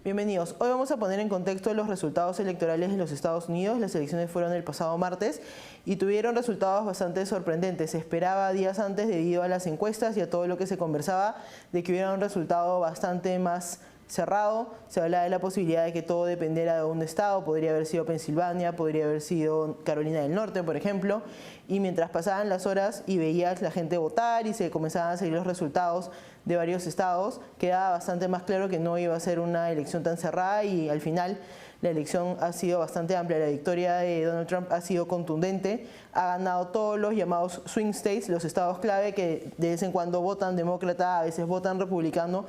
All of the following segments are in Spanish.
Bienvenidos. Hoy vamos a poner en contexto los resultados electorales en los Estados Unidos. Las elecciones fueron el pasado martes y tuvieron resultados bastante sorprendentes. Se esperaba días antes, debido a las encuestas y a todo lo que se conversaba, de que hubiera un resultado bastante más cerrado. Se hablaba de la posibilidad de que todo dependiera de un estado. Podría haber sido Pensilvania, podría haber sido Carolina del Norte, por ejemplo. Y mientras pasaban las horas y veías la gente votar y se comenzaban a seguir los resultados de varios estados, quedaba bastante más claro que no iba a ser una elección tan cerrada, y al final la elección ha sido bastante amplia. La victoria de Donald Trump ha sido contundente, ha ganado todos los llamados swing states, los estados clave que de vez en cuando votan demócrata, a veces votan republicano.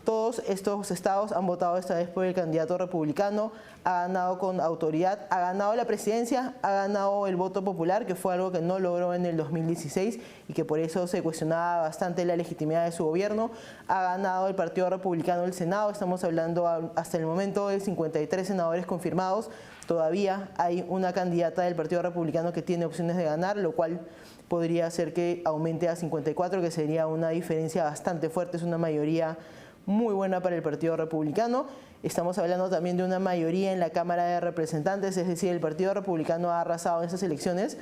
Todos estos estados han votado esta vez por el candidato republicano, ha ganado con autoridad, ha ganado la presidencia, ha ganado el voto popular, que fue algo que no logró en el 2016 y que por eso se cuestionaba bastante la legitimidad de su gobierno. Ha ganado el Partido Republicano el Senado, estamos hablando hasta el momento de 53 senadores confirmados. Todavía hay una candidata del Partido Republicano que tiene opciones de ganar, lo cual podría hacer que aumente a 54, que sería una diferencia bastante fuerte, es una mayoría muy buena para el Partido Republicano. Estamos hablando también de una mayoría en la Cámara de Representantes, es decir, el Partido Republicano ha arrasado en estas elecciones.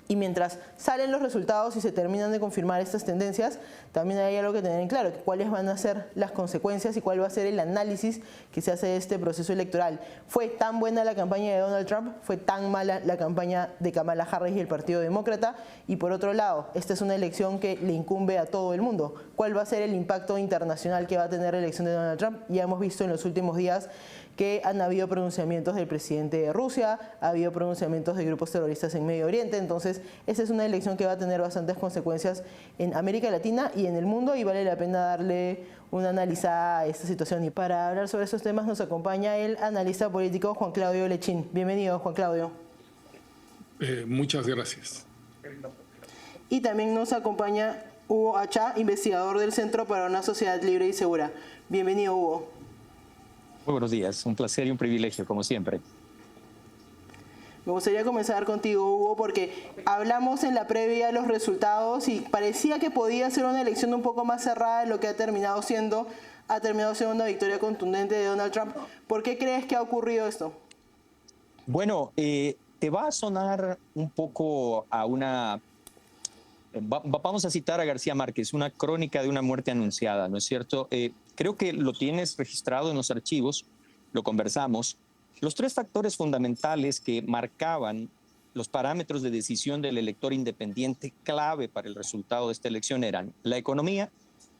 Y mientras salen los resultados y se terminan de confirmar estas tendencias, también hay algo que tener en claro, cuáles van a ser las consecuencias y cuál va a ser el análisis que se hace de este proceso electoral. ¿Fue tan buena la campaña de Donald Trump? ¿Fue tan mala la campaña de Kamala Harris y el Partido Demócrata? Y por otro lado, esta es una elección que le incumbe a todo el mundo. ¿Cuál va a ser el impacto internacional que va a tener la elección de Donald Trump? Ya hemos visto en los últimos días que han habido pronunciamientos del presidente de Rusia, ha habido pronunciamientos de grupos terroristas en Medio Oriente. Entonces, esta es una elección que va a tener bastantes consecuencias en América Latina y en el mundo, y vale la pena darle una analizada a esta situación. Y para hablar sobre estos temas nos acompaña el analista político Juan Claudio Lechín. Bienvenido, Juan Claudio. Muchas gracias. Y también nos acompaña Hugo Achá, investigador del Centro para una Sociedad Libre y Segura. Bienvenido, Hugo. Muy buenos días, un placer y un privilegio, como siempre. Me gustaría comenzar contigo, Hugo, porque hablamos en la previa de los resultados y parecía que podía ser una elección un poco más cerrada de lo que ha terminado siendo una victoria contundente de Donald Trump. ¿Por qué crees que ha ocurrido esto? Bueno, te va a sonar un poco a una... Vamos a citar a García Márquez, una crónica de una muerte anunciada, ¿no es cierto? Creo que lo tienes registrado en los archivos, lo conversamos. Los tres factores fundamentales que marcaban los parámetros de decisión del elector independiente clave para el resultado de esta elección eran la economía,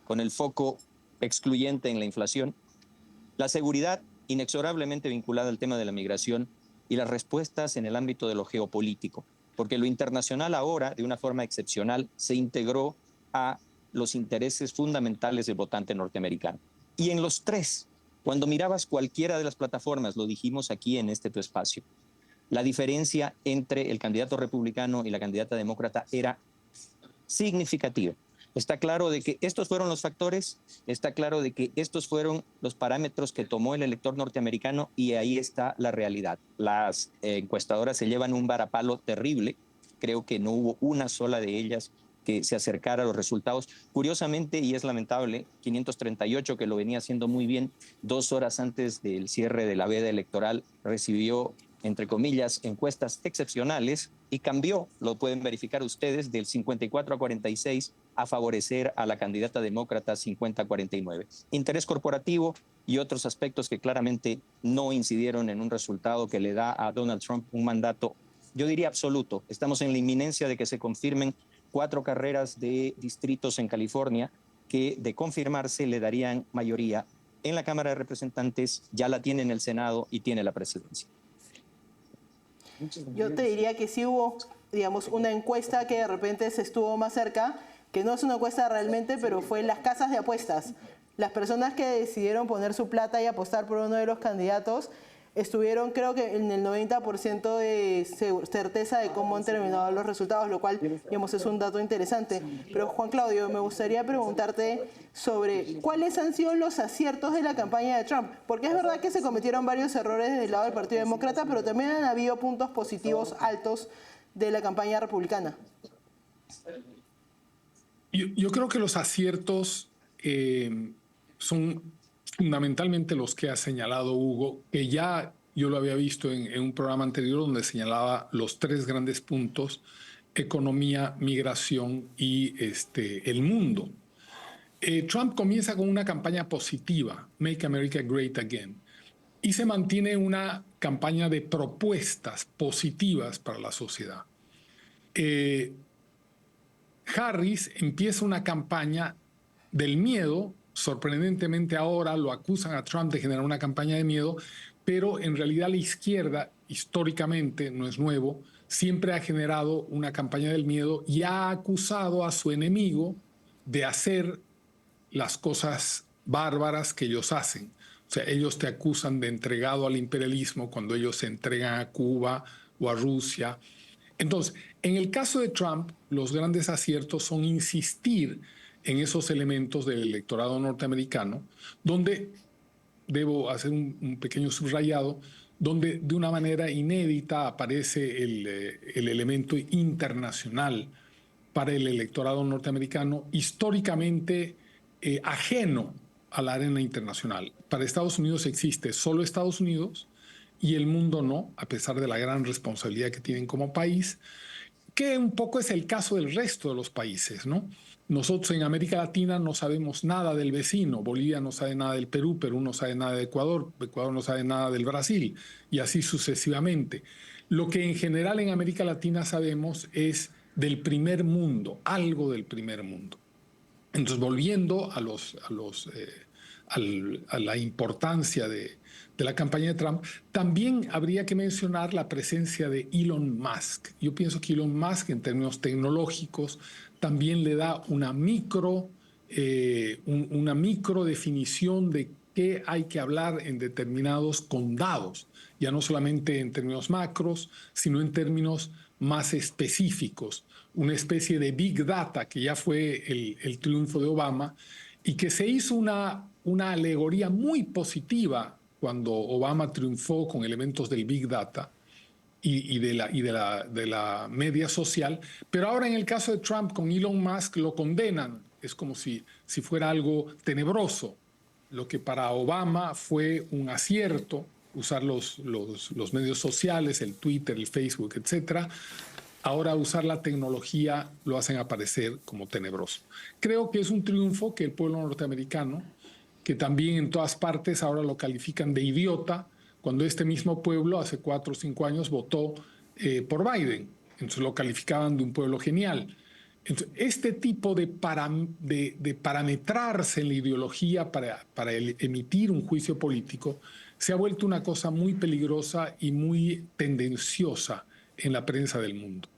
con el foco excluyente en la inflación, la seguridad, inexorablemente vinculada al tema de la migración, y las respuestas en el ámbito de lo geopolítico, porque lo internacional ahora, de una forma excepcional, se integró a los intereses fundamentales del votante norteamericano. Y en los tres, cuando mirabas cualquiera de las plataformas, lo dijimos aquí en este tu espacio, la diferencia entre el candidato republicano y la candidata demócrata era significativa. Está claro de que estos fueron los factores, está claro de que estos fueron los parámetros que tomó el elector norteamericano, y ahí está la realidad. Las encuestadoras se llevan un varapalo terrible. Creo que no hubo una sola de ellas que se acercara a los resultados. Curiosamente, y es lamentable, 538, que lo venía haciendo muy bien, 2 horas antes del cierre de la veda electoral, recibió, entre comillas, encuestas excepcionales y cambió, lo pueden verificar ustedes, del 54 a 46 a favorecer a la candidata demócrata 50 a 49. Interés corporativo y otros aspectos que claramente no incidieron en un resultado que le da a Donald Trump un mandato, yo diría absoluto. Estamos en la inminencia de que se confirmen 4 carreras de distritos en California que, de confirmarse, le darían mayoría en la Cámara de Representantes, ya la tiene en el Senado y tiene la presidencia. Yo te diría que sí hubo, digamos, una encuesta que de repente se estuvo más cerca, que no es una encuesta realmente, pero fue en las casas de apuestas. Las personas que decidieron poner su plata y apostar por uno de los candidatos estuvieron, creo que en el 90% de certeza de cómo han terminado los resultados, lo cual, digamos, es un dato interesante. Pero Juan Claudio, me gustaría preguntarte sobre cuáles han sido los aciertos de la campaña de Trump, porque es verdad que se cometieron varios errores desde el lado del Partido Demócrata, pero también han habido puntos positivos altos de la campaña republicana. Yo creo que los aciertos son fundamentalmente los que ha señalado Hugo, que ya yo lo había visto en un programa anterior donde señalaba los tres grandes puntos: economía, migración y el mundo. Trump comienza con una campaña positiva, Make America Great Again, y se mantiene una campaña de propuestas positivas para la sociedad. Harris empieza una campaña del miedo. Sorprendentemente ahora lo acusan a Trump de generar una campaña de miedo, pero en realidad la izquierda, históricamente, no es nuevo, siempre ha generado una campaña del miedo y ha acusado a su enemigo de hacer las cosas bárbaras que ellos hacen. O sea, ellos te acusan de entregado al imperialismo cuando ellos se entregan a Cuba o a Rusia. Entonces, en el caso de Trump, los grandes aciertos son insistir en esos elementos del electorado norteamericano, donde, debo hacer un pequeño subrayado, donde de una manera inédita aparece el elemento internacional para el electorado norteamericano, históricamente ajeno a la arena internacional. Para Estados Unidos existe solo Estados Unidos y el mundo no, a pesar de la gran responsabilidad que tienen como país, que un poco es el caso del resto de los países, ¿no? Nosotros en América Latina no sabemos nada del vecino, Bolivia no sabe nada del Perú, Perú no sabe nada de Ecuador, Ecuador no sabe nada del Brasil, y así sucesivamente. Lo que en general en América Latina sabemos es del primer mundo, algo del primer mundo. Entonces, volviendo a la importancia de la campaña de Trump, también habría que mencionar la presencia de Elon Musk. Yo pienso que Elon Musk, en términos tecnológicos, también le da una micro definición de qué hay que hablar en determinados condados, ya no solamente en términos macros, sino en términos más específicos, una especie de Big Data, que ya fue el triunfo de Obama, y que se hizo una alegoría muy positiva cuando Obama triunfó con elementos del Big Data y de la media social, pero ahora en el caso de Trump con Elon Musk lo condenan, es como si fuera algo tenebroso, lo que para Obama fue un acierto, usar los medios sociales, el Twitter, el Facebook, etcétera. Ahora usar la tecnología lo hacen aparecer como tenebroso. Creo que es un triunfo que el pueblo norteamericano, que también en todas partes ahora lo califican de idiota, cuando este mismo pueblo hace 4 o 5 años votó por Biden. Entonces lo calificaban de un pueblo genial. Entonces, este tipo de parametrarse en la ideología para emitir un juicio político se ha vuelto una cosa muy peligrosa y muy tendenciosa en la prensa del mundo.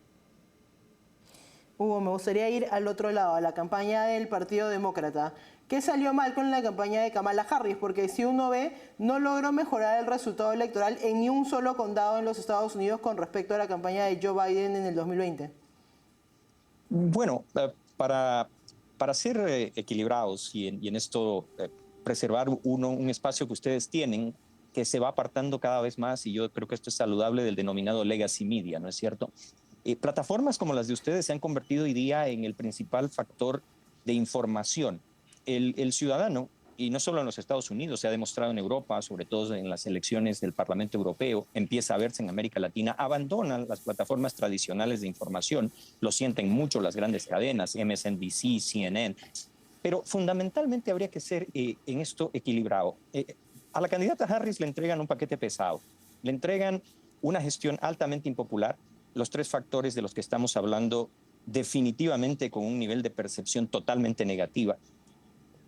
Hugo, me gustaría ir al otro lado, a la campaña del Partido Demócrata. ¿Qué salió mal con la campaña de Kamala Harris? Porque si uno ve, no logró mejorar el resultado electoral en ni un solo condado en los Estados Unidos con respecto a la campaña de Joe Biden en el 2020. Bueno, para ser equilibrados y en esto preservar un espacio que ustedes tienen, que se va apartando cada vez más, y yo creo que esto es saludable, del denominado legacy media, ¿no es cierto? Plataformas como las de ustedes se han convertido hoy día en el principal factor de información. El ciudadano, y no solo en los Estados Unidos, se ha demostrado en Europa, sobre todo en las elecciones del Parlamento Europeo, empieza a verse en América Latina, abandonan las plataformas tradicionales de información, lo sienten mucho las grandes cadenas, MSNBC, CNN, pero fundamentalmente habría que ser en esto equilibrado. A la candidata Harris le entregan un paquete pesado, le entregan una gestión altamente impopular, los tres factores de los que estamos hablando definitivamente con un nivel de percepción totalmente negativa.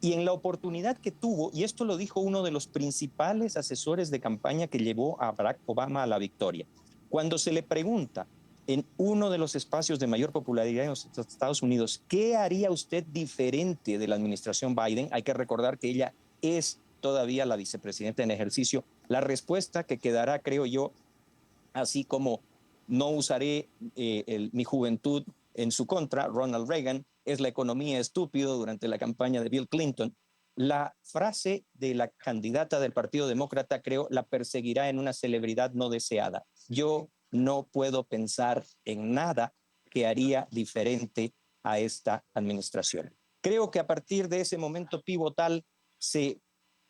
Y en la oportunidad que tuvo, y esto lo dijo uno de los principales asesores de campaña que llevó a Barack Obama a la victoria, cuando se le pregunta en uno de los espacios de mayor popularidad en los Estados Unidos, ¿qué haría usted diferente de la administración Biden? Hay que recordar que ella es todavía la vicepresidenta en ejercicio. La respuesta que quedará, creo yo, así como no usaré mi juventud en su contra, Ronald Reagan, es la economía estúpido durante la campaña de Bill Clinton. La frase de la candidata del Partido Demócrata, creo, la perseguirá en una celebridad no deseada. Yo no puedo pensar en nada que haría diferente a esta administración. Creo que a partir de ese momento pivotal se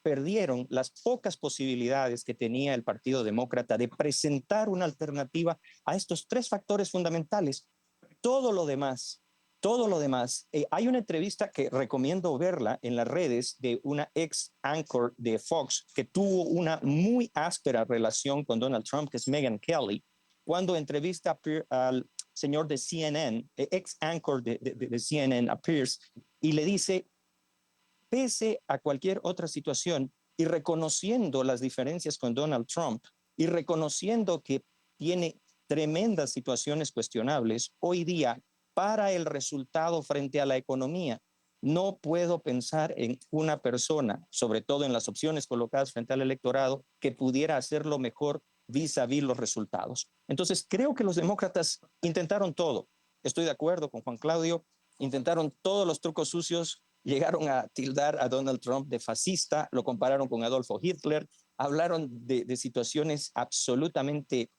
perdieron las pocas posibilidades que tenía el Partido Demócrata de presentar una alternativa a estos tres factores fundamentales. Todo lo demás, hay una entrevista que recomiendo verla en las redes de una ex anchor de Fox que tuvo una muy áspera relación con Donald Trump, que es Megyn Kelly, cuando entrevista al señor de CNN, ex anchor de CNN, a Pierce, y le dice, pese a cualquier otra situación y reconociendo las diferencias con Donald Trump y reconociendo que tiene tremendas situaciones cuestionables, hoy día, para el resultado frente a la economía, no puedo pensar en una persona, sobre todo en las opciones colocadas frente al electorado, que pudiera hacerlo mejor vis a vis los resultados. Entonces, creo que los demócratas intentaron todo. Estoy de acuerdo con Juan Claudio, intentaron todos los trucos sucios, llegaron a tildar a Donald Trump de fascista, lo compararon con Adolfo Hitler, hablaron de situaciones absolutamente...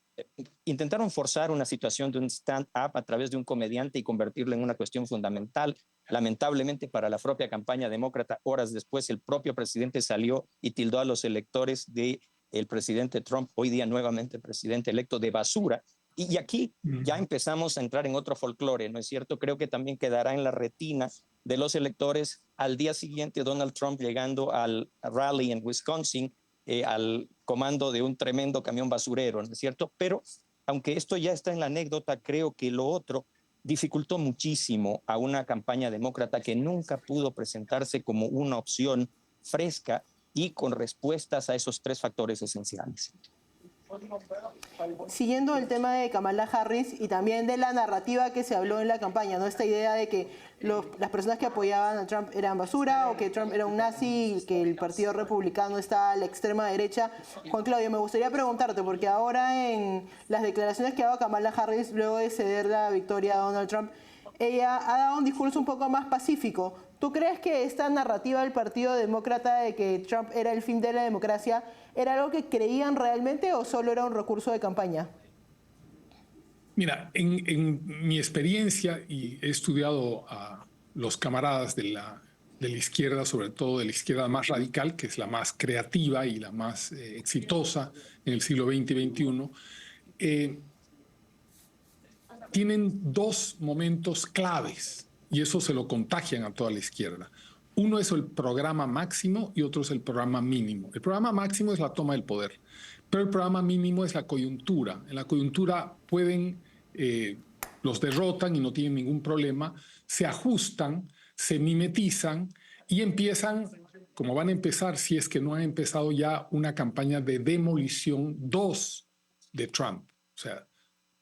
Intentaron forzar una situación de un stand-up a través de un comediante y convertirlo en una cuestión fundamental. Lamentablemente para la propia campaña demócrata, horas después el propio presidente salió y tildó a los electores del presidente Trump, hoy día nuevamente presidente electo, de basura. Y aquí ya empezamos a entrar en otro folclore, ¿no es cierto? Creo que también quedará en la retina de los electores al día siguiente Donald Trump llegando al rally en Wisconsin, al comando de un tremendo camión basurero, ¿no es cierto? Pero aunque esto ya está en la anécdota, creo que lo otro dificultó muchísimo a una campaña demócrata que nunca pudo presentarse como una opción fresca y con respuestas a esos tres factores esenciales. Siguiendo el tema de Kamala Harris y también de la narrativa que se habló en la campaña, ¿no? Esta idea de que las personas que apoyaban a Trump eran basura o que Trump era un nazi y que el Partido Republicano está a la extrema derecha. Juan Claudio, me gustaría preguntarte, porque ahora en las declaraciones que ha dado Kamala Harris luego de ceder la victoria a Donald Trump, ella ha dado un discurso un poco más pacífico. ¿Tú crees que esta narrativa del Partido Demócrata de que Trump era el fin de la democracia era algo que creían realmente o solo era un recurso de campaña? Mira, en mi experiencia, y he estudiado a los camaradas de la izquierda, sobre todo de la izquierda más radical, que es la más creativa y la más exitosa en el siglo XX y XXI, tienen dos momentos claves y eso se lo contagian a toda la izquierda. Uno es el programa máximo y otro es el programa mínimo. El programa máximo es la toma del poder, pero el programa mínimo es la coyuntura. En la coyuntura los derrotan y no tienen ningún problema, se ajustan, se mimetizan y empiezan, como van a empezar, si es que no han empezado ya, una campaña de demolición 2 de Trump. O sea,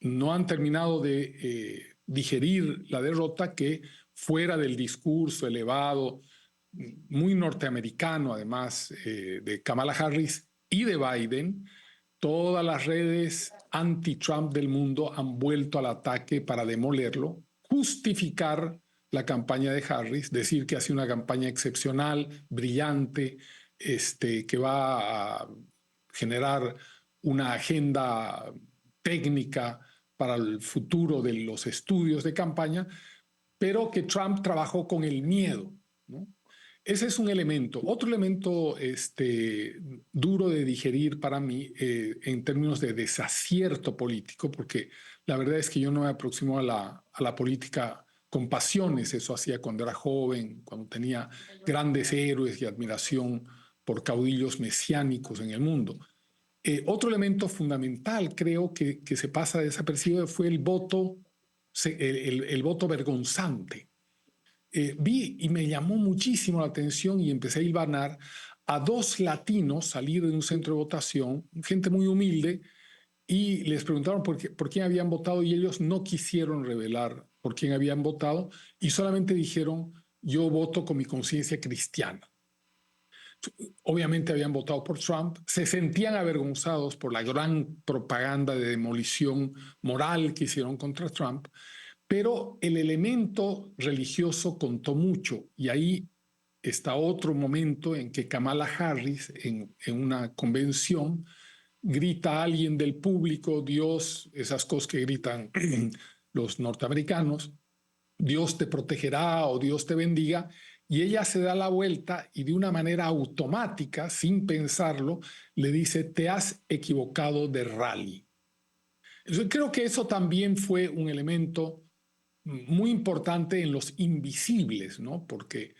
no han terminado de digerir la derrota, que fuera del discurso elevado, muy norteamericano además, de Kamala Harris y de Biden, todas las redes anti-Trump del mundo han vuelto al ataque para demolerlo, justificar la campaña de Harris, decir que hace una campaña excepcional, brillante, que va a generar una agenda técnica para el futuro de los estudios de campaña, pero que Trump trabajó con el miedo, ¿no? Ese es un elemento. Otro elemento duro de digerir para mí en términos de desacierto político, porque la verdad es que yo no me aproximo a la política con pasiones. Eso hacía cuando era joven, cuando tenía grandes héroes y admiración por caudillos mesiánicos en el mundo. Otro elemento fundamental, creo que se pasa desapercibido, fue el voto vergonzante. Vi y me llamó muchísimo la atención y empecé a hilvanar a dos latinos salir de un centro de votación, gente muy humilde, y les preguntaron por quién habían votado y ellos no quisieron revelar por quién habían votado y solamente dijeron: yo voto con mi conciencia cristiana. Obviamente habían votado por Trump, se sentían avergonzados por la gran propaganda de demolición moral que hicieron contra Trump, pero el elemento religioso contó mucho y ahí está otro momento en que Kamala Harris en una convención grita a alguien del público: Dios, esas cosas que gritan los norteamericanos, Dios te protegerá o Dios te bendiga, y ella se da la vuelta y de una manera automática, sin pensarlo, le dice: te has equivocado de rally. Yo creo que eso también fue un elemento muy importante en los invisibles, ¿no? Porque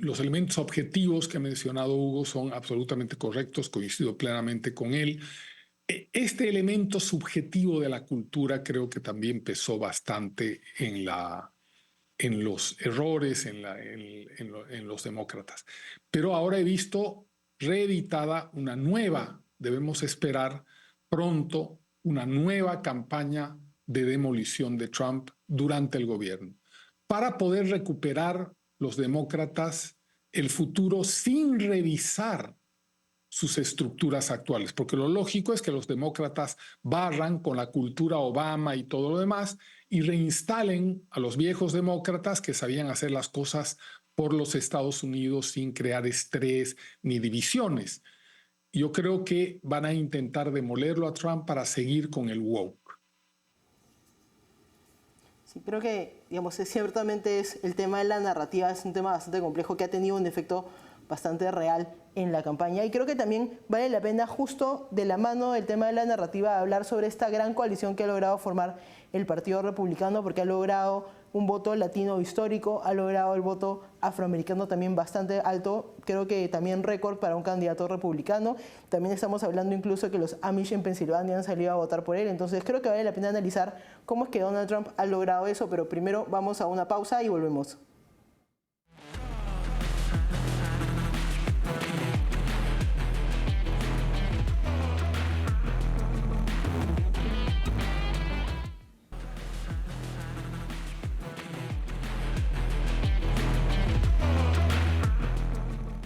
los elementos objetivos que ha mencionado Hugo son absolutamente correctos, coincido plenamente con él. Este elemento subjetivo de la cultura creo que también pesó bastante en los errores, en los demócratas. Pero ahora he visto reeditada una nueva, debemos esperar pronto, una nueva campaña de demolición de Trump durante el gobierno, para poder recuperar los demócratas el futuro sin revisar sus estructuras actuales, porque lo lógico es que los demócratas barran con la cultura Obama y todo lo demás y reinstalen a los viejos demócratas que sabían hacer las cosas por los Estados Unidos sin crear estrés ni divisiones. Yo creo que van a intentar demolerlo a Trump para seguir con el woke. Sí, creo que, digamos, ciertamente es el tema de la narrativa, es un tema bastante complejo que ha tenido un efecto bastante real en la campaña, y creo que también vale la pena, justo de la mano del tema de la narrativa, hablar sobre esta gran coalición que ha logrado formar el Partido Republicano, porque ha logrado un voto latino histórico, ha logrado el voto afroamericano también bastante alto, creo que también récord para un candidato republicano. También estamos hablando incluso que los Amish en Pensilvania han salido a votar por él, entonces creo que vale la pena analizar cómo es que Donald Trump ha logrado eso, pero primero vamos a una pausa y volvemos.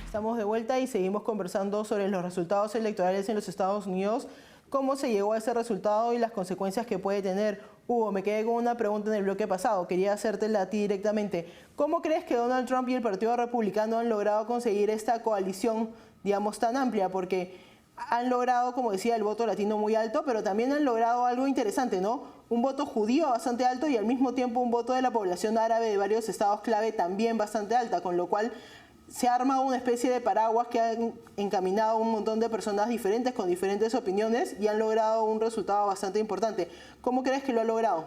Estamos de vuelta y seguimos conversando sobre los resultados electorales en los Estados Unidos, cómo se llegó a ese resultado y las consecuencias que puede tener. Hugo, me quedé con una pregunta en el bloque pasado, quería hacértela a ti directamente. ¿Cómo crees que Donald Trump y el Partido Republicano han logrado conseguir esta coalición, digamos, tan amplia? Porque han logrado, como decía, el voto latino muy alto, pero también han logrado algo interesante, ¿no? Un voto judío bastante alto y al mismo tiempo un voto de la población árabe de varios estados clave también bastante alta, con lo cual se ha armado una especie de paraguas que han encaminado a un montón de personas diferentes con diferentes opiniones y han logrado un resultado bastante importante. ¿Cómo crees que lo ha logrado?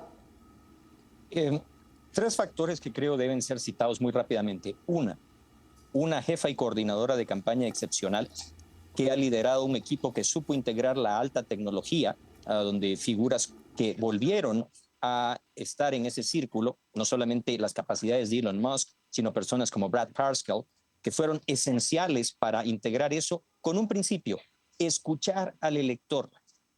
Tres factores que creo deben ser citados muy rápidamente. Una jefa y coordinadora de campaña excepcional que ha liderado un equipo que supo integrar la alta tecnología, donde figuras que volvieron a estar en ese círculo, no solamente las capacidades de Elon Musk, sino personas como Brad Parscale, que fueron esenciales para integrar eso con un principio: escuchar al elector,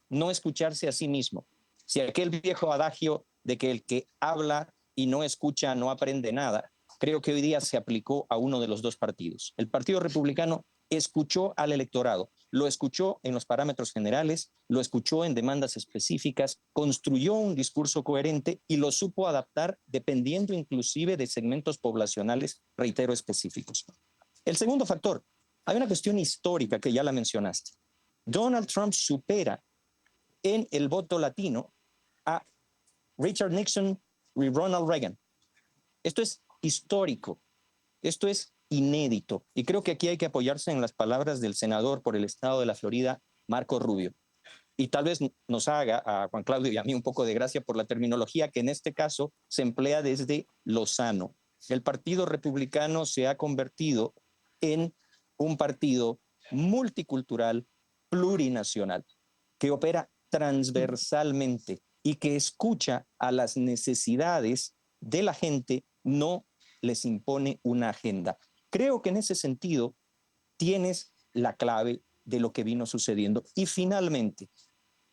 no escucharse a sí mismo. Si aquel viejo adagio de que el que habla y no escucha no aprende nada, creo que hoy día se aplicó a uno de los dos partidos. El Partido Republicano escuchó al electorado, lo escuchó en los parámetros generales, lo escuchó en demandas específicas, construyó un discurso coherente y lo supo adaptar dependiendo inclusive de segmentos poblacionales, reitero, específicos. El segundo factor, hay una cuestión histórica que ya la mencionaste. Donald Trump supera en el voto latino a Richard Nixon y Ronald Reagan. Esto es histórico, esto es inédito, y creo que aquí hay que apoyarse en las palabras del senador por el estado de la Florida, Marco Rubio. Y tal vez nos haga a Juan Claudio y a mí un poco de gracia por la terminología que en este caso se emplea desde Lozano. El Partido Republicano se ha convertido en un partido multicultural, plurinacional, que opera transversalmente y que escucha a las necesidades de la gente, no les impone una agenda. Creo que en ese sentido tienes la clave de lo que vino sucediendo. Y finalmente,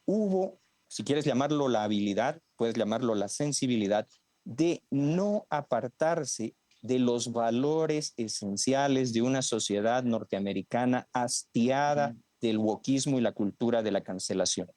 hubo, si quieres llamarlo la habilidad, puedes llamarlo la sensibilidad, de no apartarse de los valores esenciales de una sociedad norteamericana hastiada del wokismo y la cultura de la cancelación.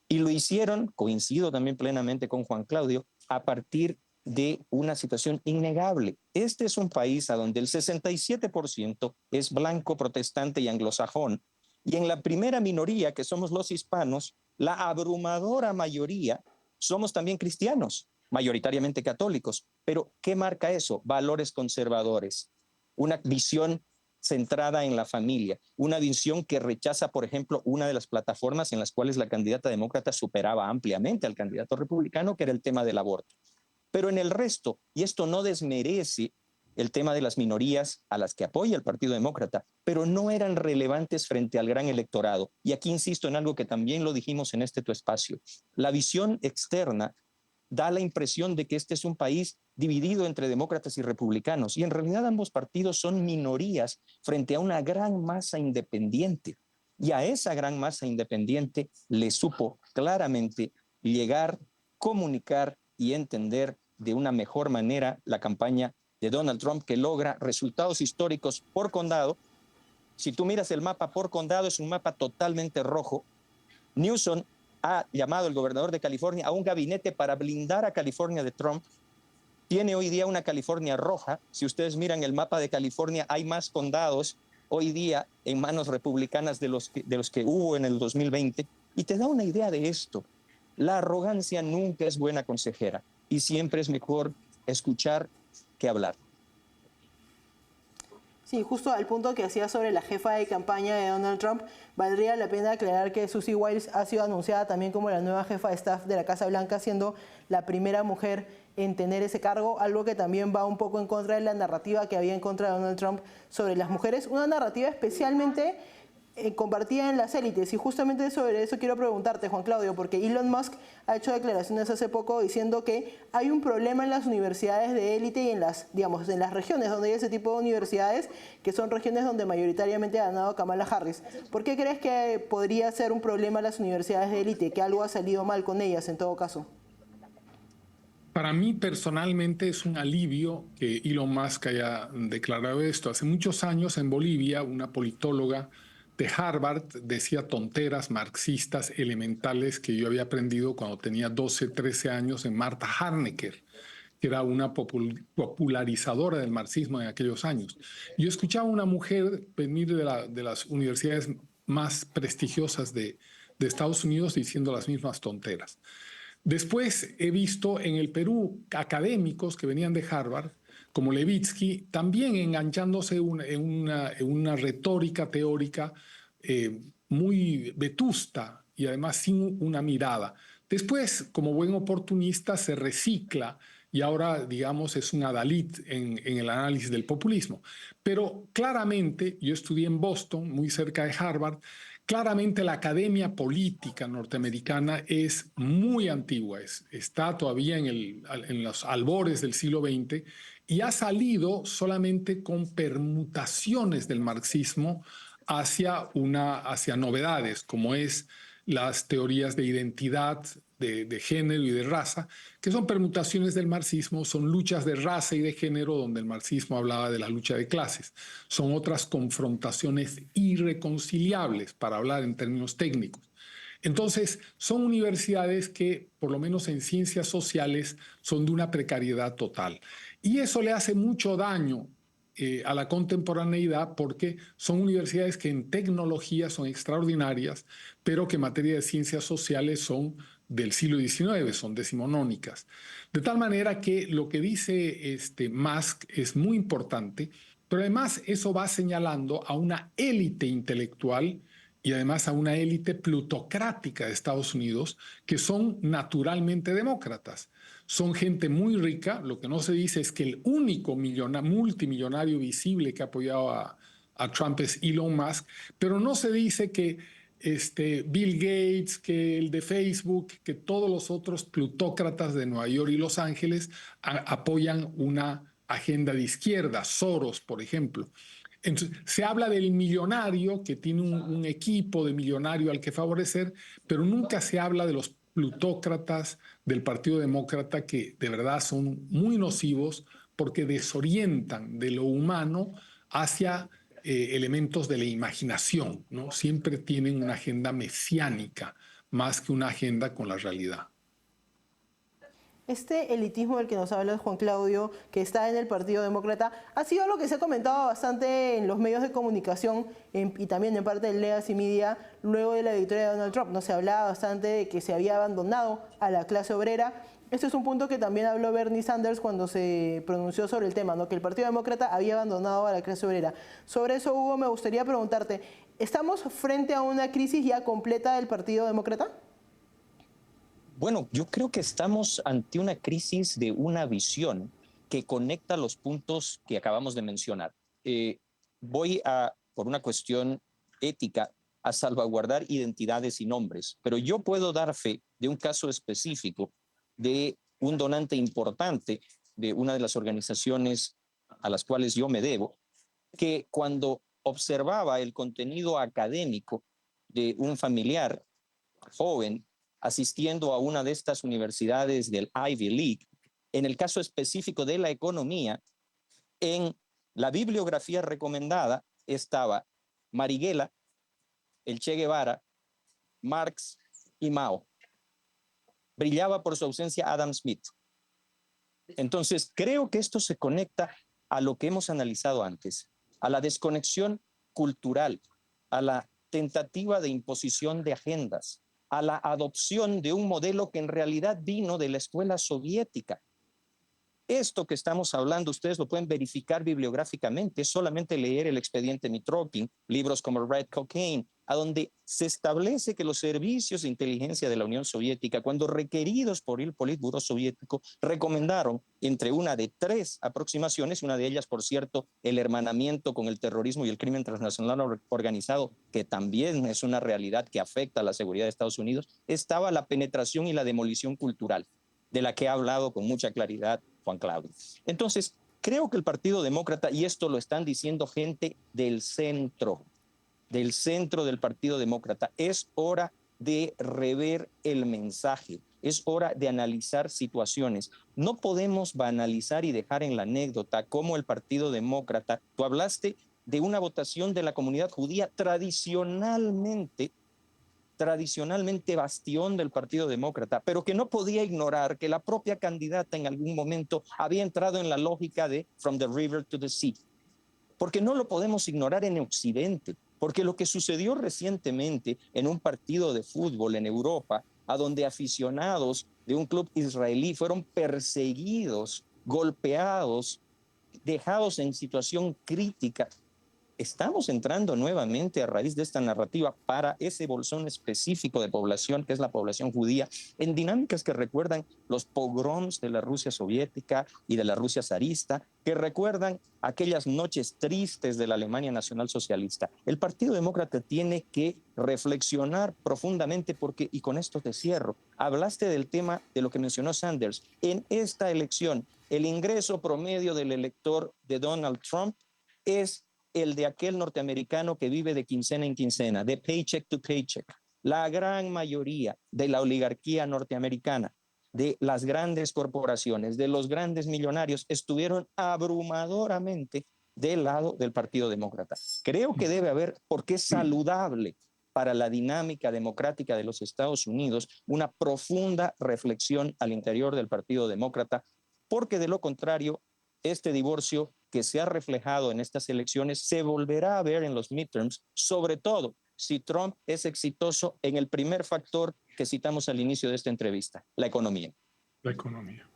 Y lo hicieron, coincido también plenamente con Juan Claudio, a partir de una situación innegable. Este es un país a donde el 67% es blanco, protestante y anglosajón, y en la primera minoría, que somos los hispanos, la abrumadora mayoría somos también cristianos, mayoritariamente católicos. Pero ¿qué marca eso? Valores conservadores. una visión centrada en la familia, una visión que rechaza, por ejemplo, una de las plataformas en las cuales la candidata demócrata superaba ampliamente al candidato republicano, que era el tema del aborto. Pero en el resto, y esto no desmerece el tema de las minorías a las que apoya el Partido Demócrata, pero no eran relevantes frente al gran electorado. Y aquí insisto en algo que también lo dijimos en tu espacio. La visión externa da la impresión de que este es un país dividido entre demócratas y republicanos, y en realidad ambos partidos son minorías frente a una gran masa independiente. Y a esa gran masa independiente le supo claramente llegar, comunicar y entender de una mejor manera la campaña de Donald Trump, que logra resultados históricos por condado. Si tú miras el mapa por condado, es un mapa totalmente rojo. Newsom ha llamado el gobernador de California a un gabinete para blindar a California de Trump. Tiene hoy día una California roja. Si ustedes miran el mapa de California, hay más condados hoy día en manos republicanas de los que hubo en el 2020. Y te da una idea de esto. La arrogancia nunca es buena consejera y siempre es mejor escuchar que hablar. Sí, justo al punto que hacía sobre la jefa de campaña de Donald Trump, valdría la pena aclarar que Susie Wiles ha sido anunciada también como la nueva jefa de staff de la Casa Blanca, siendo la primera mujer en tener ese cargo, algo que también va un poco en contra de la narrativa que había en contra de Donald Trump sobre las mujeres, una narrativa especialmente compartida en las élites. Y justamente sobre eso quiero preguntarte, Juan Claudio, porque Elon Musk ha hecho declaraciones hace poco diciendo que hay un problema en las universidades de élite y en las, digamos, en las regiones donde hay ese tipo de universidades, que son regiones donde mayoritariamente ha ganado Kamala Harris. ¿Por qué crees que podría ser un problema las universidades de élite, que algo ha salido mal con ellas en todo caso? Para mí personalmente es un alivio que Elon Musk haya declarado esto. Hace muchos años en Bolivia, una politóloga de Harvard decía tonteras marxistas elementales que yo había aprendido cuando tenía 12, 13 años en Martha Harnecker, que era una popularizadora del marxismo en aquellos años. Yo escuchaba a una mujer venir de las universidades más prestigiosas de Estados Unidos diciendo las mismas tonteras. Después he visto en el Perú académicos que venían de Harvard, como Levitsky, también enganchándose en una retórica teórica muy vetusta y además sin una mirada. Después, como buen oportunista, se recicla y ahora, digamos, es un adalid en el análisis del populismo. Pero claramente, yo estudié en Boston, muy cerca de Harvard, claramente la academia política norteamericana es muy antigua, está todavía en los albores del siglo XX y ha salido solamente con permutaciones del marxismo hacia novedades, como es las teorías de identidad, de género y de raza, que son permutaciones del marxismo, son luchas de raza y de género, donde el marxismo hablaba de la lucha de clases. Son otras confrontaciones irreconciliables, para hablar en términos técnicos. Entonces, son universidades que, por lo menos en ciencias sociales, son de una precariedad total. Y eso le hace mucho daño a la contemporaneidad, porque son universidades que en tecnología son extraordinarias, pero que en materia de ciencias sociales son del siglo XIX, son decimonónicas. De tal manera que lo que dice Musk es muy importante, pero además eso va señalando a una élite intelectual y además a una élite plutocrática de Estados Unidos que son naturalmente demócratas. Son gente muy rica. Lo que no se dice es que el único multimillonario visible que ha apoyado a Trump es Elon Musk, pero no se dice que Bill Gates, que el de Facebook, que todos los otros plutócratas de Nueva York y Los Ángeles apoyan una agenda de izquierda, Soros, por ejemplo. Entonces, se habla del millonario que tiene un equipo de millonario al que favorecer, pero nunca se habla de los plutócratas del Partido Demócrata, que de verdad son muy nocivos porque desorientan de lo humano hacia elementos de la imaginación, ¿no? Siempre tienen una agenda mesiánica más que una agenda con la realidad. Este elitismo del que nos habla Juan Claudio, que está en el Partido Demócrata, ha sido algo que se ha comentado bastante en los medios de comunicación y también en parte del Legacy Media luego de la victoria de Donald Trump. No se hablaba bastante de que se había abandonado a la clase obrera Este es un punto que también habló Bernie Sanders cuando se pronunció sobre el tema, ¿no? Que el Partido Demócrata había abandonado a la clase obrera. Sobre eso, Hugo, me gustaría preguntarte, ¿estamos frente a una crisis ya completa del Partido Demócrata? Bueno, yo creo que estamos ante una crisis de una visión que conecta los puntos que acabamos de mencionar. Voy a, por una cuestión ética, a salvaguardar identidades y nombres, pero yo puedo dar fe de un caso específico de un donante importante de una de las organizaciones a las cuales yo me debo, que cuando observaba el contenido académico de un familiar joven asistiendo a una de estas universidades del Ivy League, en el caso específico de la economía, en la bibliografía recomendada estaba Marighella, el Che Guevara, Marx y Mao. Brillaba por su ausencia Adam Smith. Entonces, creo que esto se conecta a lo que hemos analizado antes, a la desconexión cultural, a la tentativa de imposición de agendas, a la adopción de un modelo que en realidad vino de la escuela soviética. Esto que estamos hablando, ustedes lo pueden verificar bibliográficamente, es solamente leer el expediente Mitropin, libros como Red Cocaine, a donde se establece que los servicios de inteligencia de la Unión Soviética, cuando requeridos por el Politburo soviético, recomendaron entre una de 3 aproximaciones, una de ellas, por cierto, el hermanamiento con el terrorismo y el crimen transnacional organizado, que también es una realidad que afecta a la seguridad de Estados Unidos, estaba la penetración y la demolición cultural, de la que ha hablado con mucha claridad Juan Claudio. Entonces, creo que el Partido Demócrata, y esto lo están diciendo gente del centro del Partido Demócrata, es hora de rever el mensaje, es hora de analizar situaciones. No podemos banalizar y dejar en la anécdota cómo el Partido Demócrata, tú hablaste de una votación de la comunidad judía tradicionalmente bastión del Partido Demócrata, pero que no podía ignorar que la propia candidata en algún momento había entrado en la lógica de from the river to the sea, porque no lo podemos ignorar en Occidente, porque lo que sucedió recientemente en un partido de fútbol en Europa, a donde aficionados de un club israelí fueron perseguidos, golpeados, dejados en situación crítica. Estamos entrando nuevamente a raíz de esta narrativa para ese bolsón específico de población, que es la población judía, en dinámicas que recuerdan los pogroms de la Rusia soviética y de la Rusia zarista, que recuerdan aquellas noches tristes de la Alemania nacionalsocialista. El Partido Demócrata tiene que reflexionar profundamente porque, y con esto te cierro, hablaste del tema de lo que mencionó Sanders. En esta elección, el ingreso promedio del elector de Donald Trump es el de aquel norteamericano que vive de quincena en quincena, de paycheck to paycheck. La gran mayoría de la oligarquía norteamericana, de las grandes corporaciones, de los grandes millonarios, estuvieron abrumadoramente del lado del Partido Demócrata. Creo que debe haber, porque es saludable para la dinámica democrática de los Estados Unidos, una profunda reflexión al interior del Partido Demócrata, porque de lo contrario, este divorcio que se ha reflejado en estas elecciones se volverá a ver en los midterms, sobre todo si Trump es exitoso en el primer factor que citamos al inicio de esta entrevista, la economía. La economía.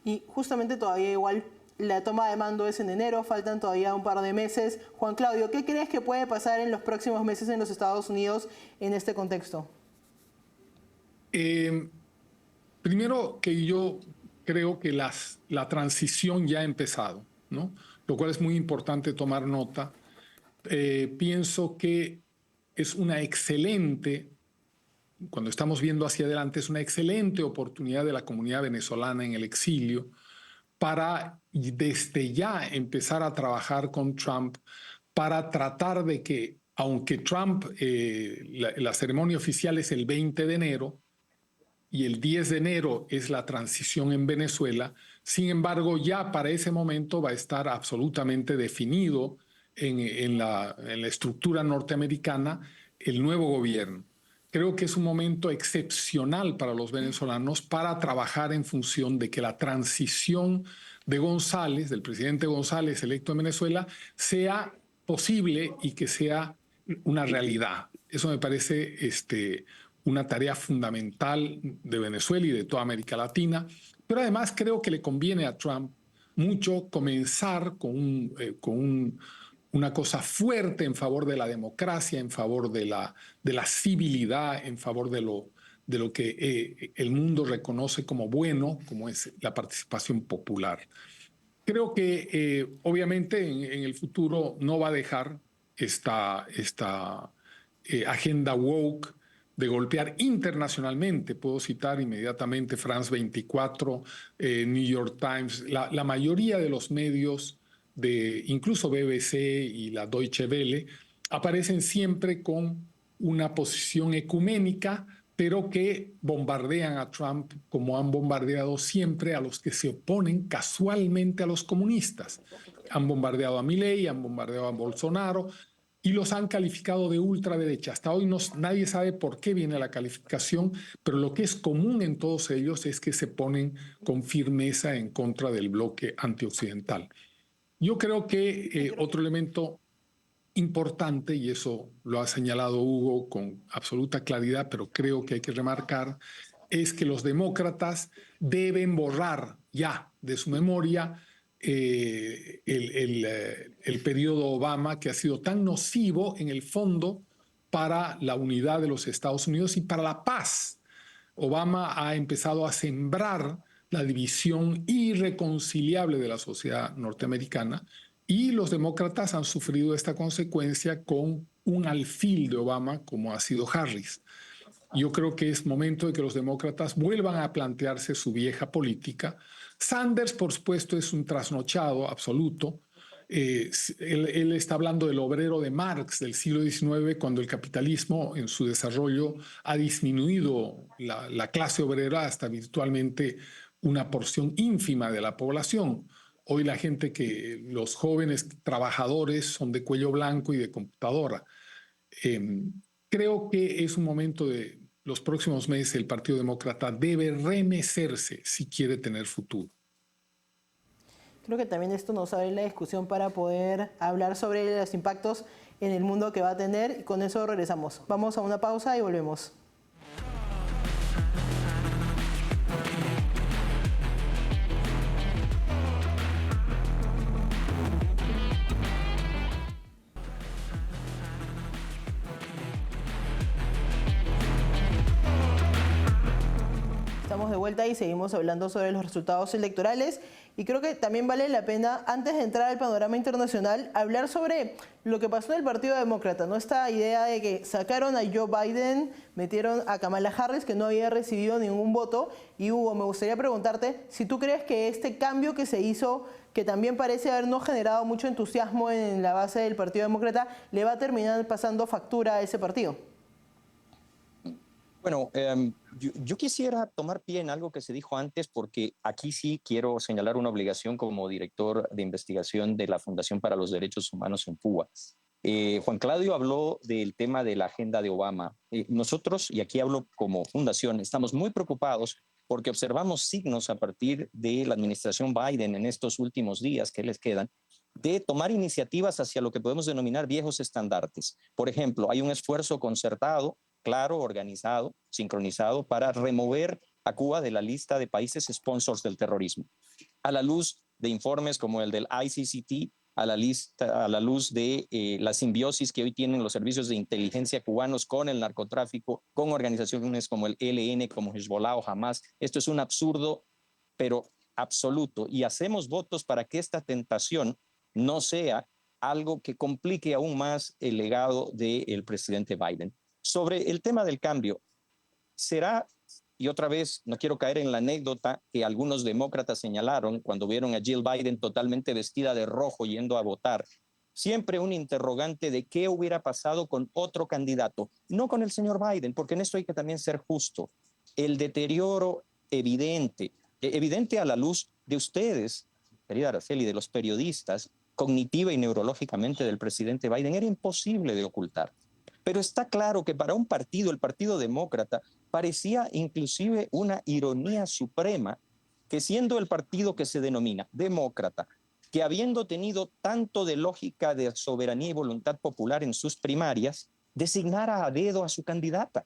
Y justamente todavía igual la toma de mando es en enero, faltan todavía un par de meses. Juan Claudio, ¿qué crees que puede pasar en los próximos meses en los Estados Unidos en este contexto? Primero que yo creo que la transición ya ha empezado, ¿no? Lo cual es muy importante tomar nota. Pienso que es una excelente, cuando estamos viendo hacia adelante, es una excelente oportunidad de la comunidad venezolana en el exilio para desde ya empezar a trabajar con Trump para tratar de que, aunque Trump, la ceremonia oficial es el 20 de enero, y el 10 de enero es la transición en Venezuela. Sin embargo, ya para ese momento va a estar absolutamente definido en la estructura norteamericana el nuevo gobierno. Creo que es un momento excepcional para los venezolanos para trabajar en función de que la transición de González, del presidente González electo en Venezuela, sea posible y que sea una realidad. Eso me parece una tarea fundamental de Venezuela y de toda América Latina, pero además creo que le conviene a Trump mucho comenzar con una cosa fuerte en favor de la democracia, en favor de la civilidad, en favor de lo que el mundo reconoce como bueno, como es la participación popular. Creo que obviamente en el futuro no va a dejar esta agenda woke de golpear internacionalmente. Puedo citar inmediatamente France 24, New York Times, la mayoría de los medios, incluso BBC y la Deutsche Welle, aparecen siempre con una posición ecuménica, pero que bombardean a Trump como han bombardeado siempre a los que se oponen casualmente a los comunistas. Han bombardeado a Milei, han bombardeado a Bolsonaro y los han calificado de ultraderecha. Hasta hoy nadie sabe por qué viene la calificación, pero lo que es común en todos ellos es que se ponen con firmeza en contra del bloque antioccidental. Yo creo que otro elemento importante, y eso lo ha señalado Hugo con absoluta claridad, pero creo que hay que remarcar, es que los demócratas deben borrar ya de su memoria el periodo Obama, que ha sido tan nocivo en el fondo para la unidad de los Estados Unidos y para la paz. Obama ha empezado a sembrar la división irreconciliable de la sociedad norteamericana, y los demócratas han sufrido esta consecuencia con un alfil de Obama como ha sido Harris. Yo creo que es momento de que los demócratas vuelvan a plantearse su vieja política. Sanders, por supuesto, es un trasnochado absoluto. Él está hablando del obrero de Marx del siglo XIX, cuando el capitalismo en su desarrollo ha disminuido la clase obrera hasta virtualmente una porción ínfima de la población. Hoy los jóvenes trabajadores son de cuello blanco y de computadora. Creo que es un momento de los próximos meses el Partido Demócrata debe remecerse si quiere tener futuro. Creo que también esto nos abre la discusión para poder hablar sobre los impactos en el mundo que va a tener, y con eso regresamos. Vamos a una pausa y volvemos. Estamos de vuelta y seguimos hablando sobre los resultados electorales, y creo que también vale la pena, antes de entrar al panorama internacional, hablar sobre lo que pasó en el Partido Demócrata, ¿no? Esta idea de que sacaron a Joe Biden, metieron a Kamala Harris, que no había recibido ningún voto. Y Hugo, me gustaría preguntarte si tú crees que este cambio que se hizo, que también parece haber no generado mucho entusiasmo en la base del Partido Demócrata, le va a terminar pasando factura a ese partido. Bueno, yo quisiera tomar pie en algo que se dijo antes, porque aquí sí quiero señalar una obligación como director de investigación de la Fundación para los Derechos Humanos en Cuba. Juan Claudio habló del tema de la agenda de Obama. Nosotros, y aquí hablo como fundación, estamos muy preocupados porque observamos signos a partir de la administración Biden en estos últimos días que les quedan, de tomar iniciativas hacia lo que podemos denominar viejos estandartes. Por ejemplo, hay un esfuerzo concertado, claro, organizado, sincronizado, para remover a Cuba de la lista de países sponsors del terrorismo. A la luz de informes como el del ICCT, a la luz de la simbiosis que hoy tienen los servicios de inteligencia cubanos con el narcotráfico, con organizaciones como el ELN, como Hezbollah o Hamas. Esto es un absurdo, pero absoluto. Y hacemos votos para que esta tentación no sea algo que complique aún más el legado del presidente Biden. Sobre el tema del cambio, será, y otra vez no quiero caer en la anécdota que algunos demócratas señalaron cuando vieron a Jill Biden totalmente vestida de rojo yendo a votar, siempre un interrogante de qué hubiera pasado con otro candidato, no con el señor Biden, porque en esto hay que también ser justo. El deterioro evidente a la luz de ustedes, querida Araceli, de los periodistas, cognitiva y neurológicamente del presidente Biden, era imposible de ocultar. Pero está claro que para un partido, el Partido Demócrata, parecía inclusive una ironía suprema que, siendo el partido que se denomina demócrata, que habiendo tenido tanto de lógica de soberanía y voluntad popular en sus primarias, designara a dedo a su candidata.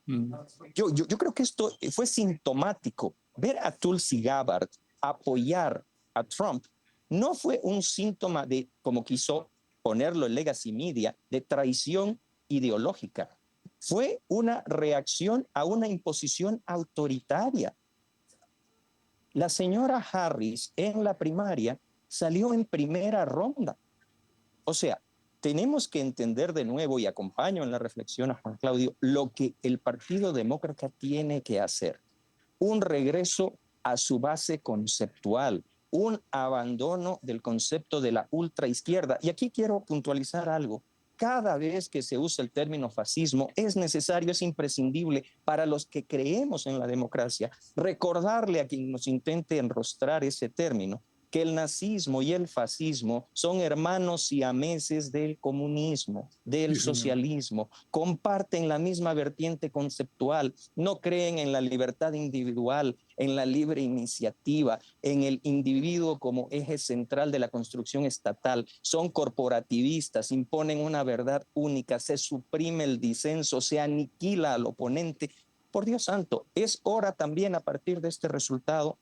Mm. Yo creo que esto fue sintomático. Ver a Tulsi Gabbard apoyar a Trump no fue un síntoma de, como quiso ponerlo en Legacy Media, de traición ideológica. Fue una reacción a una imposición autoritaria. La señora Harris en la primaria salió en primera ronda. O sea, tenemos que entender de nuevo, y acompaño en la reflexión a Juan Claudio, lo que el Partido Demócrata tiene que hacer. Un regreso a su base conceptual, un abandono del concepto de la ultraizquierda. Y aquí quiero puntualizar algo. Cada vez que se usa el término fascismo, es necesario, es imprescindible para los que creemos en la democracia, recordarle a quien nos intente enrostrar ese término que el nazismo y el fascismo son hermanos siameses del comunismo, del socialismo, comparten la misma vertiente conceptual, no creen en la libertad individual, en la libre iniciativa, en el individuo como eje central de la construcción estatal, son corporativistas, imponen una verdad única, se suprime el disenso, se aniquila al oponente. Por Dios santo, es hora también a partir de este resultado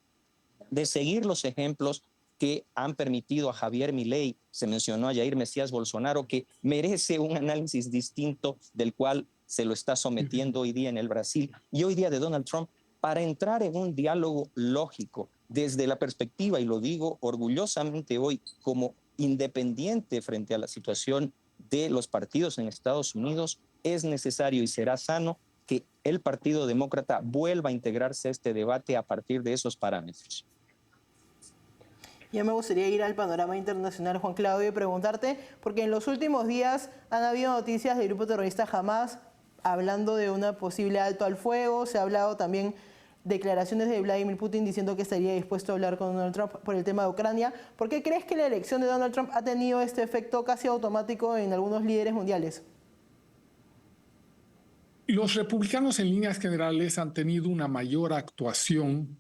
de seguir los ejemplos que han permitido a Javier Milei, se mencionó a Jair Mesías Bolsonaro, que merece un análisis distinto del cual se lo está sometiendo hoy día en el Brasil y hoy día de Donald Trump, para entrar en un diálogo lógico desde la perspectiva, y lo digo orgullosamente hoy, como independiente frente a la situación de los partidos en Estados Unidos, es necesario y será sano que el Partido Demócrata vuelva a integrarse a este debate a partir de esos parámetros. Ya me gustaría ir al panorama internacional, Juan Claudio, y preguntarte, porque en los últimos días han habido noticias del grupo terrorista Hamas hablando de una posible alto al fuego, se ha hablado también declaraciones de Vladimir Putin diciendo que estaría dispuesto a hablar con Donald Trump por el tema de Ucrania. ¿Por qué crees que la elección de Donald Trump ha tenido este efecto casi automático en algunos líderes mundiales? Los republicanos en líneas generales han tenido una mayor actuación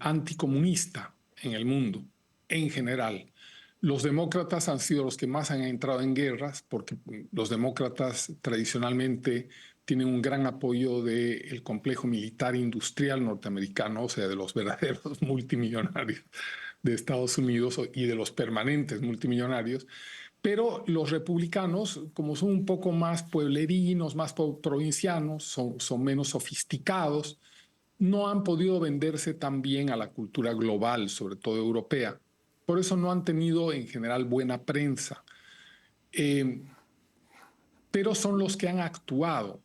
anticomunista en el mundo, en general. Los demócratas han sido los que más han entrado en guerras, porque los demócratas tradicionalmente tienen un gran apoyo del complejo militar industrial norteamericano, o sea, de los verdaderos multimillonarios de Estados Unidos y de los permanentes multimillonarios. Pero los republicanos, como son un poco más pueblerinos, más provincianos, son menos sofisticados, no han podido venderse tan bien a la cultura global, sobre todo europea. Por eso no han tenido en general buena prensa. Pero son los que han actuado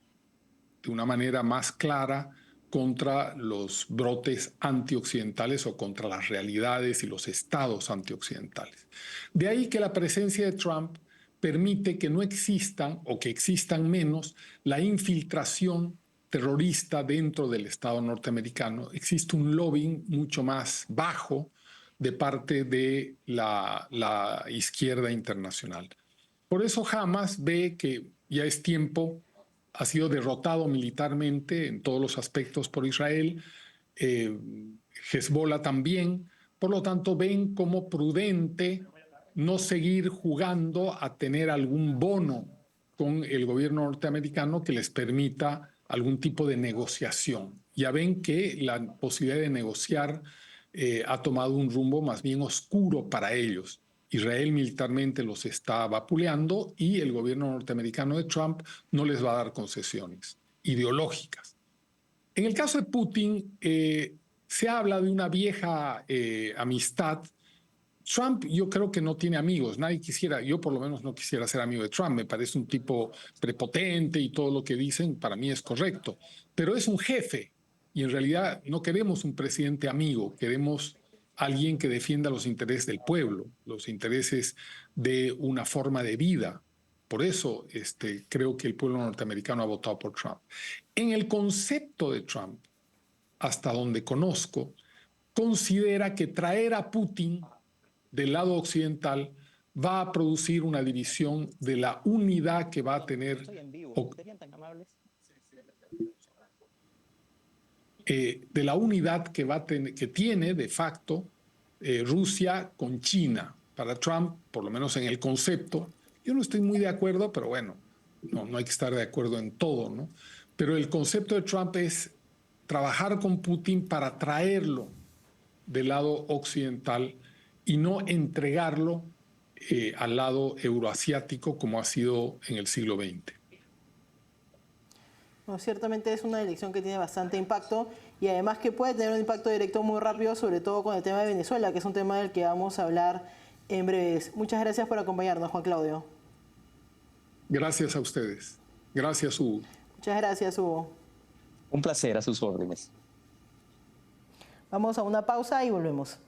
de una manera más clara contra los brotes antioccidentales o contra las realidades y los estados antioccidentales. De ahí que la presencia de Trump permite que no existan o que existan menos la infiltración terrorista dentro del Estado norteamericano. Existe un lobbying mucho más bajo de parte de la izquierda internacional. Por eso Hamas ve que ya es tiempo, ha sido derrotado militarmente en todos los aspectos por Israel, Hezbollah también, por lo tanto ven como prudente no seguir jugando a tener algún bono con el gobierno norteamericano que les permita algún tipo de negociación. Ya ven que la posibilidad de negociar ha tomado un rumbo más bien oscuro para ellos. Israel militarmente los está vapuleando y el gobierno norteamericano de Trump no les va a dar concesiones ideológicas. En el caso de Putin, se habla de una vieja amistad. Trump yo creo que no tiene amigos, nadie quisiera, yo por lo menos no quisiera ser amigo de Trump, me parece un tipo prepotente y todo lo que dicen para mí es correcto, pero es un jefe y en realidad no queremos un presidente amigo, queremos alguien que defienda los intereses del pueblo, los intereses de una forma de vida. Por eso creo que el pueblo norteamericano ha votado por Trump. En el concepto de Trump, hasta donde conozco, considera que traer a Putin del lado occidental va a producir una división de la unidad que va a tener de la unidad que va a tener, que tiene de facto Rusia con China. Para Trump, por lo menos en el concepto, yo no estoy muy de acuerdo, pero bueno, no hay que estar de acuerdo en todo, ¿no? Pero el concepto de Trump es trabajar con Putin para traerlo del lado occidental y no entregarlo al lado euroasiático como ha sido en el siglo XX. Bueno, ciertamente es una elección que tiene bastante impacto y además que puede tener un impacto directo muy rápido, sobre todo con el tema de Venezuela, que es un tema del que vamos a hablar en breves. Muchas gracias por acompañarnos, Juan Claudio. Gracias a ustedes. Gracias, Hugo. Muchas gracias, Hugo. Un placer, a sus órdenes. Vamos a una pausa y volvemos.